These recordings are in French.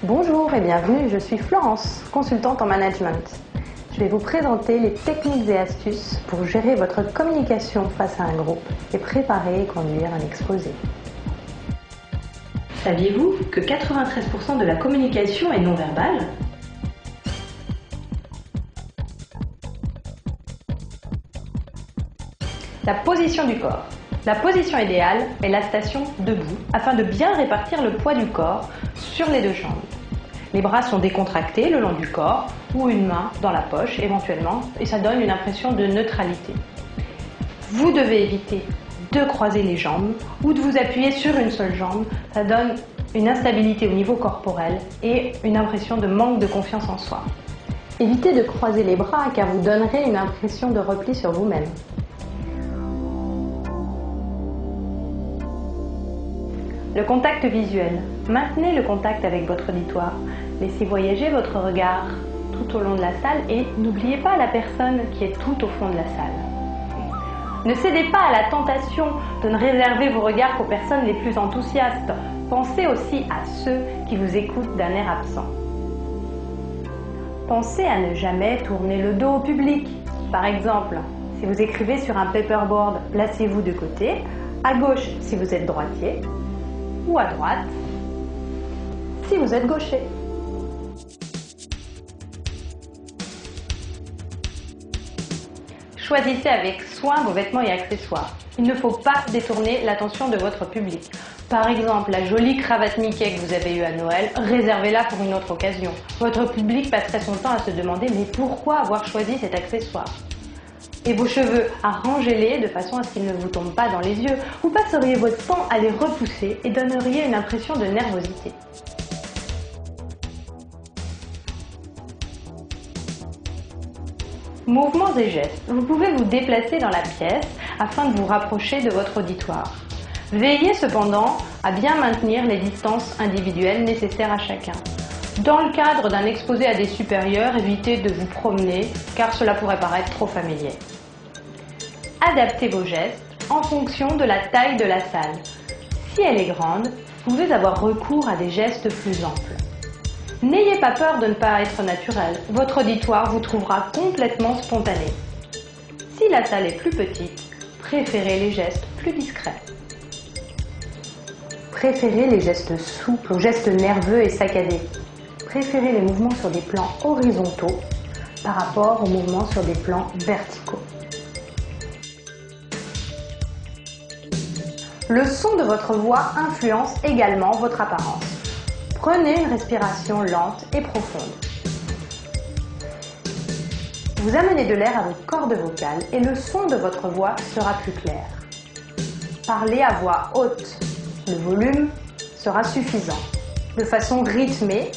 Bonjour et bienvenue, je suis Florence, consultante en management. Je vais vous présenter les techniques et astuces pour gérer votre communication face à un groupe et préparer et conduire un exposé. Saviez-vous que 93% de la communication est non verbale ? La position du corps. La position idéale est la station debout afin de bien répartir le poids du corps sur les deux jambes. Les bras sont décontractés le long du corps ou une main dans la poche éventuellement et ça donne une impression de neutralité. Vous devez éviter de croiser les jambes ou de vous appuyer sur une seule jambe. Ça donne une instabilité au niveau corporel et une impression de manque de confiance en soi. Évitez de croiser les bras car vous donnerez une impression de repli sur vous-même. Le contact visuel. Maintenez le contact avec votre auditoire. Laissez voyager votre regard tout au long de la salle et n'oubliez pas la personne qui est tout au fond de la salle. Ne cédez pas à la tentation de ne réserver vos regards qu'aux personnes les plus enthousiastes. Pensez aussi à ceux qui vous écoutent d'un air absent. Pensez à ne jamais tourner le dos au public. Par exemple, si vous écrivez sur un paperboard, placez-vous de côté, à gauche si vous êtes droitier, ou à droite si vous êtes gaucher. Choisissez avec soin vos vêtements et accessoires. Il ne faut pas détourner l'attention de votre public. Par exemple, la jolie cravate Mickey que vous avez eue à Noël, réservez-la pour une autre occasion. Votre public passerait son temps à se demander « mais pourquoi avoir choisi cet accessoire ?» Et vos cheveux, arrangez-les de façon à ce qu'ils ne vous tombent pas dans les yeux. Vous passeriez votre temps à les repousser et donneriez une impression de nervosité. Mouvements et gestes. Vous pouvez vous déplacer dans la pièce afin de vous rapprocher de votre auditoire. Veillez cependant à bien maintenir les distances individuelles nécessaires à chacun. Dans le cadre d'un exposé à des supérieurs, évitez de vous promener car cela pourrait paraître trop familier. Adaptez vos gestes en fonction de la taille de la salle. Si elle est grande, vous pouvez avoir recours à des gestes plus amples. N'ayez pas peur de ne pas être naturel. Votre auditoire vous trouvera complètement spontané. Si la salle est plus petite, préférez les gestes plus discrets. Préférez les gestes souples aux gestes nerveux et saccadés. Préférez les mouvements sur des plans horizontaux par rapport aux mouvements sur des plans verticaux. Le son de votre voix influence également votre apparence. Prenez une respiration lente et profonde. Vous amenez de l'air à vos cordes vocales et le son de votre voix sera plus clair. Parlez à voix haute. Le volume sera suffisant. De façon rythmée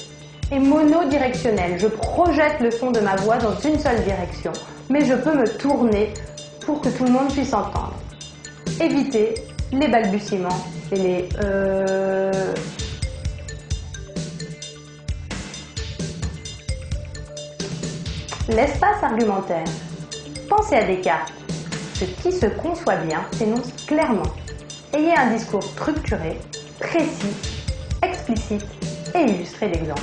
et monodirectionnelle. Je projette le son de ma voix dans une seule direction, mais je peux me tourner pour que tout le monde puisse entendre. Évitez les balbutiements et les L'espace argumentaire. Pensez à Descartes. Ce qui se conçoit bien s'énonce clairement. Ayez un discours structuré, précis, explicite et illustré d'exemples.